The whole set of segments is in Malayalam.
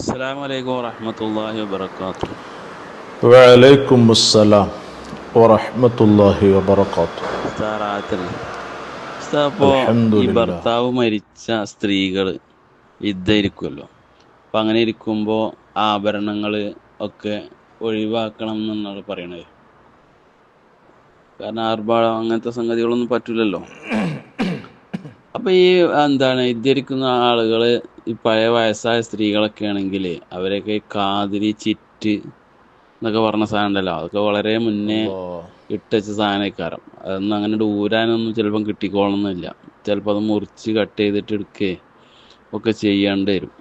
അസ്സലാമു അലൈക്കും വറഹ്മത്തുള്ളാഹി വബറകാതുഹു. വഅലൈക്കും അസ്സലാം വറഹ്മത്തുള്ളാഹി വബറകാതുഹു. അപ്പോൾ ഈ അൽഹംദുലില്ലാ. ഭർത്താവ് മരിച്ച സ്ത്രീകൾ ഇരിക്കുമല്ലോ, അപ്പം അങ്ങനെ ഇരിക്കുമ്പോൾ ആഭരണങ്ങൾ ഒക്കെ ഒഴിവാക്കണം എന്നാണ് പറയണത്. കാരണം ആർഭാടം അങ്ങനത്തെ സംഗതികളൊന്നും പറ്റില്ലല്ലോ. അപ്പം ഈ ഇരിക്കുന്ന ആളുകൾ ഈ പഴയ വയസ്സായ സ്ത്രീകളൊക്കെ ആണെങ്കിൽ അവരൊക്കെ ഈ കാതിരി ചിറ്റ് എന്നൊക്കെ പറഞ്ഞ സാധനം ഉണ്ടല്ലോ, അതൊക്കെ വളരെ മുന്നേ ഇട്ടച്ച സാധനക്കാരം. അതൊന്നും അങ്ങനെ ഊരാനൊന്നും ചിലപ്പം കിട്ടിക്കോളണമെന്നില്ല. ചിലപ്പോൾ അത് മുറിച്ച് കട്ട് ചെയ്തിട്ട് എടുക്കുകയെ ഒക്കെ ചെയ്യേണ്ടി വരും.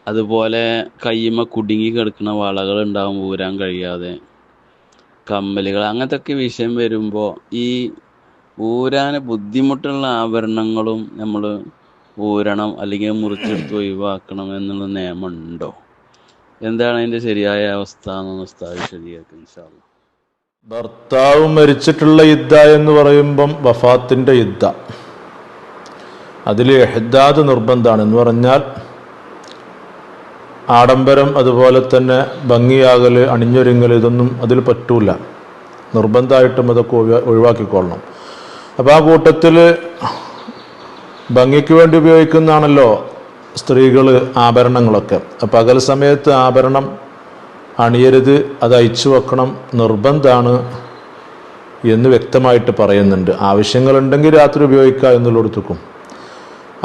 അതുപോലെ കയ്യുമ്മ കുടുങ്ങി കിടക്കുന്ന വളകൾ ഉണ്ടാവും ഊരാൻ കഴിയാതെ, കമ്മലുകൾ, അങ്ങനത്തെ ഒക്കെ വിഷയം വരുമ്പോൾ ഈ ഊരാൻ ബുദ്ധിമുട്ടുള്ള ആഭരണങ്ങളും നമ്മൾ ഊരണം അല്ലെങ്കിൽ മുറിച്ചെടുത്ത് ഒഴിവാക്കണം എന്നുള്ള നിയമം ഉണ്ടോ? എന്താണ് അതിൻ്റെ ശരിയായ അവസ്ഥ എന്നൊന്ന് ഉസ്താദ് വിശദീകരിക്കുക ഇൻഷാ അല്ലാഹ്. ഭർത്താവ് മരിച്ചിട്ടുള്ള ഇദ്ദ എന്ന് പറയുമ്പം വഫാത്തിന്റെ ഇദ്ദ, അതിൽ ഇഹ്ദാദ് നിർബന്ധമാണ്. എന്ന് പറഞ്ഞാൽ ആഡംബരം അതുപോലെ തന്നെ ഭംഗിയാകല് അണിഞ്ഞൊരുങ്ങൽ ഇതൊന്നും അതിൽ പറ്റൂല. നിർബന്ധമായിട്ടും അതൊക്കെ ഒഴിവാക്കിക്കൊള്ളണം. അപ്പോൾ ആ കൂട്ടത്തിൽ ഭംഗിക്ക് വേണ്ടി ഉപയോഗിക്കുന്നതാണല്ലോ സ്ത്രീകൾ ആഭരണങ്ങളൊക്കെ. പകൽ സമയത്ത് ആഭരണം അണിയരുത്, അത് അയച്ചു വെക്കണം, നിർബന്ധമാണ് എന്ന് വ്യക്തമായിട്ട് പറയുന്നുണ്ട്. ആവശ്യങ്ങളുണ്ടെങ്കിൽ രാത്രി ഉപയോഗിക്കുക എന്നുള്ളിടത്തേക്കും.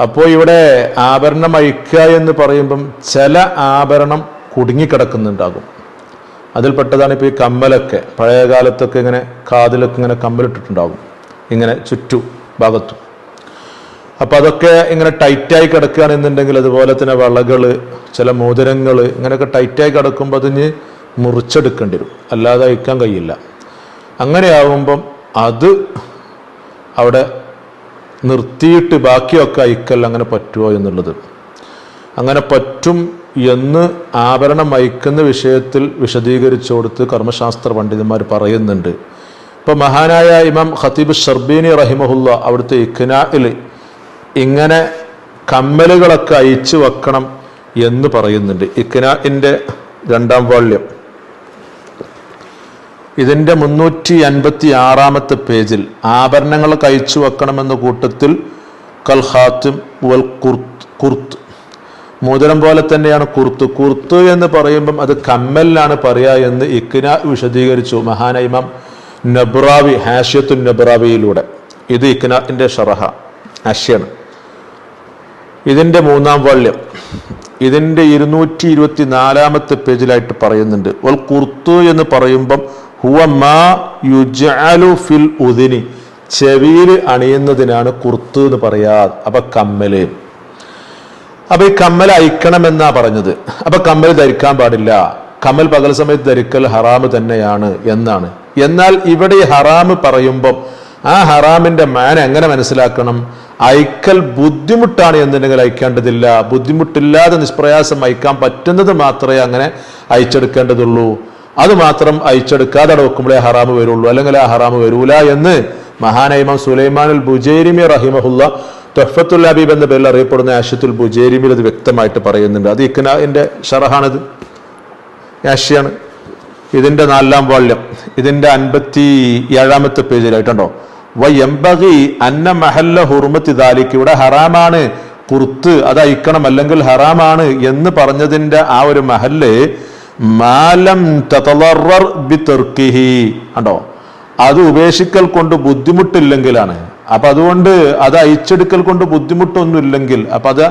അപ്പോൾ ഇവിടെ ആഭരണം അഴിക്കുക എന്ന് പറയുമ്പം ചില ആഭരണം കുടുങ്ങിക്കിടക്കുന്നുണ്ടാകും. അതിൽപ്പെട്ടതാണ് ഇപ്പോൾ ഈ കമ്മലൊക്കെ. പഴയ കാലത്തൊക്കെ ഇങ്ങനെ കാതിലൊക്കെ ഇങ്ങനെ കമ്മലിട്ടിട്ടുണ്ടാകും, ഇങ്ങനെ ചുറ്റു ഭാഗത്തും. അപ്പം അതൊക്കെ ഇങ്ങനെ ടൈറ്റായി കിടക്കുകയാണെന്നുണ്ടെങ്കിൽ, അതുപോലെ തന്നെ വളകൾ, ചില മോതിരങ്ങൾ ഇങ്ങനെയൊക്കെ ടൈറ്റായി കിടക്കുമ്പോൾ അതിന് മുറിച്ചെടുക്കേണ്ടി വരും, അല്ലാതെ അയക്കാൻ കഴിയില്ല. അങ്ങനെയാവുമ്പം അത് അവിടെ നിർത്തിയിട്ട് ബാക്കിയൊക്കെ അയക്കൽ അങ്ങനെ പറ്റുമോ എന്നുള്ളത്. അങ്ങനെ പറ്റും എന്ന് ആഭരണം അയക്കുന്ന വിഷയത്തിൽ വിശദീകരിച്ചു കൊടുത്ത് കർമ്മശാസ്ത്ര പണ്ഡിതന്മാർ പറയുന്നുണ്ട്. ഇപ്പം മഹാനായ ഇമാം ഖതീബ് ഷർബീനി റഹിമഹുല്ല അവിടുത്തെ ഇഖ്നാഇൽ ഇങ്ങനെ കമ്മലുകളൊക്കെ അയച്ചു വെക്കണം എന്ന് പറയുന്നുണ്ട്. ഇഖ്നാഇൻ്റെ 2-ാം വാള്യം ഇതിൻ്റെ 356-ാമത്തെ പേജിൽ ആഭരണങ്ങളൊക്കെ അയച്ചു വെക്കണമെന്ന കൂട്ടത്തിൽ കൽ ഖാത്തിം വൽ കുർത്ത്, മോതിരം പോലെ തന്നെയാണ് കുർത്ത്. കുർത്ത് എന്ന് പറയുമ്പം അത് കമ്മലിലാണ് പറയുക എന്ന് ഇഖ്നാ വിശദീകരിച്ചു മഹാനായ ഇമാം നബ്രാവി ഹാഷ്യത്തുൻ നബ്രാവിയിലൂടെ. ഇത് ഇഖ്നാഇൻ്റെ ഷറഹ ഹാഷ്യാണ്. ഇതിൻ്റെ 3-ാം വാള്യം ഇതിൻ്റെ 224-ാമത്തെ പേജിലായിട്ട് പറയുന്നുണ്ട്. വൽ കുർത്ത് എന്ന് പറയുമ്പം ഹുവ മാ യുജ്അലു ഫിൽ ഉദ്നി, ചെവിയിൽ അണിയുന്നതിനാണ് കുർത്ത് എന്ന് പറയാ. അപ്പൊ കമ്മല്, അപ്പൊ ഈ കമ്മൽ അയക്കണമെന്നാ പറഞ്ഞത്. അപ്പൊ കമ്മൽ ധരിക്കാൻ പാടില്ല, കമ്മൽ പകൽ സമയത്ത് ധരിക്കൽ ഹറാമ് തന്നെയാണ് എന്നാണ്. എന്നാൽ ഇവിടെ ഈ ഹറാമ് പറയുമ്പം ആ ഹറാമിന്റെ മാന എങ്ങനെ മനസ്സിലാക്കണം? അയക്കൽ ബുദ്ധിമുട്ടാണ് എന്നുണ്ടെങ്കിൽ അയക്കേണ്ടതില്ല. ബുദ്ധിമുട്ടില്ലാതെ നിഷ്പ്രയാസം അയക്കാൻ പറ്റുന്നത് മാത്രമേ അങ്ങനെ അയച്ചെടുക്കേണ്ടതുള്ളൂ. അത് മാത്രം അയച്ചെടുക്കാതെ അവിടെ വെക്കുമ്പോഴേ ഹറാമ് വരുള്ളൂ, അല്ലെങ്കിൽ ആ ഹറാമ് വരൂല എന്ന് മഹാനായ ഇമാം സുലൈമാനുൽ ബുജൈരിമി റഹിമഹുല്ല തുഹ്ഫത്തുൽ ഹബീബ് എന്ന പേരിൽ അറിയപ്പെടുന്ന ആഷ്യത്തുൽ ബുജൈരിമിൽ അത് വ്യക്തമായിട്ട് പറയുന്നുണ്ട്. അത് ഇഖ്നാഇന്റെ ഷറഹാണിത്, ആഷ്യാണ്. ഇതിന്റെ 4-ാം വാള്യം ഇതിന്റെ 57-ാമത്തെ പേജിലായിട്ടുണ്ടോ. വയംബഗി അന്ന മഹല്ല ഹുർമത്തി ദാലിക്, ഇവിടെ ഹറാമാണ് കുർത്ത്, അത് അയക്കണം അല്ലെങ്കിൽ ഹറാമാണ് എന്ന് പറഞ്ഞതിന്റെ ആ ഒരു മഹല്ല് മാലം തതളറർ ബിതർക്കിഹി, കണ്ടോ, അത് ഉപേക്ഷിക്കൽ കൊണ്ട് ബുദ്ധിമുട്ടില്ലെങ്കിലാണ്. അപ്പൊ അതുകൊണ്ട് അത് അയച്ചെടുക്കൽ കൊണ്ട് ബുദ്ധിമുട്ടൊന്നുമില്ലെങ്കിൽ, അപ്പൊ അത്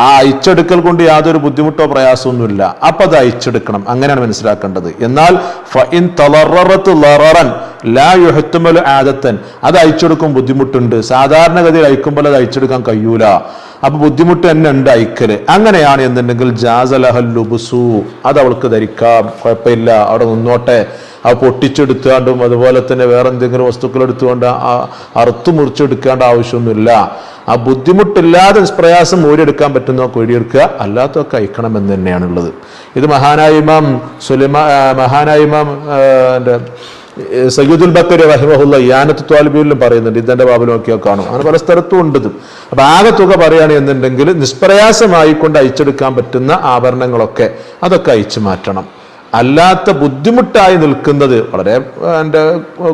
ആ അയച്ചെടുക്കൽ കൊണ്ട് യാതൊരു ബുദ്ധിമുട്ടോ പ്രയാസമൊന്നുമില്ല, അപ്പൊ അത് അയച്ചെടുക്കണം. അങ്ങനെയാണ് മനസ്സിലാക്കേണ്ടത്. എന്നാൽ ഫഇൻ തളററത്ത് ലററൻ ലാ യുഹ്തമലു ആദത്തൻ, അത് അയച്ചെടുക്കും ബുദ്ധിമുട്ടുണ്ട്, സാധാരണഗതിയിൽ അയക്കുമ്പോൾ അത് അയച്ചെടുക്കാൻ കഴിയൂല, അപ്പൊ ബുദ്ധിമുട്ട് തന്നെ ഉണ്ട് അയക്കല്. അങ്ങനെയാണ് എന്നുണ്ടെങ്കിൽ ജാസലഹൽ ലുബ്സു, അത് അവൾക്ക് ധരിക്കാം, കുഴപ്പമില്ല, അവിടെ നിന്നോട്ടെ. അത് പൊട്ടിച്ചെടുത്താണ്ടും അതുപോലെ തന്നെ വേറെ എന്തെങ്കിലും വസ്തുക്കൾ എടുത്തുകൊണ്ട് അറുത്തു മുറിച്ചെടുക്കേണ്ട ആവശ്യമൊന്നുമില്ല. ആ ബുദ്ധിമുട്ടില്ലാതെ നിഷ്പ്രയാസം ഊരിയെടുക്കാൻ പറ്റുന്നതൊക്കെ ഊരിയെടുക്കുക, അല്ലാത്തൊക്കെ അയക്കണമെന്ന് തന്നെയാണുള്ളത്. ഇത് മഹാനായ ഇമാം സയ്യിദുൽ ബക്കരി റഹിമഹുല്ല ഇയാനത്ത് ത്വാലിബിലും പറയുന്നുണ്ട്, ഇതിന്റെ ബാബിൽ നോക്കിയാൽ കാണും. അങ്ങനെ പല സ്ഥലത്തും ഉണ്ട് ഇത്. അപ്പൊ ആകെ തുക പറയുകയാണെന്നുണ്ടെങ്കിൽ നിഷ്പ്രയാസമായി കൊണ്ട് അയച്ചെടുക്കാൻ പറ്റുന്ന ആഭരണങ്ങളൊക്കെ അതൊക്കെ അയച്ചു മാറ്റണം. അല്ലാത്ത ബുദ്ധിമുട്ടായി നിൽക്കുന്നത് വളരെ എൻ്റെ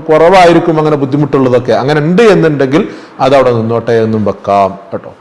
കുറവായിരിക്കും, അങ്ങനെ ബുദ്ധിമുട്ടുള്ളതൊക്കെ അങ്ങനെ ഉണ്ട് എന്നുണ്ടെങ്കിൽ അതവിടെ നിന്നോട്ടെ എന്നും വെക്കാം കേട്ടോ.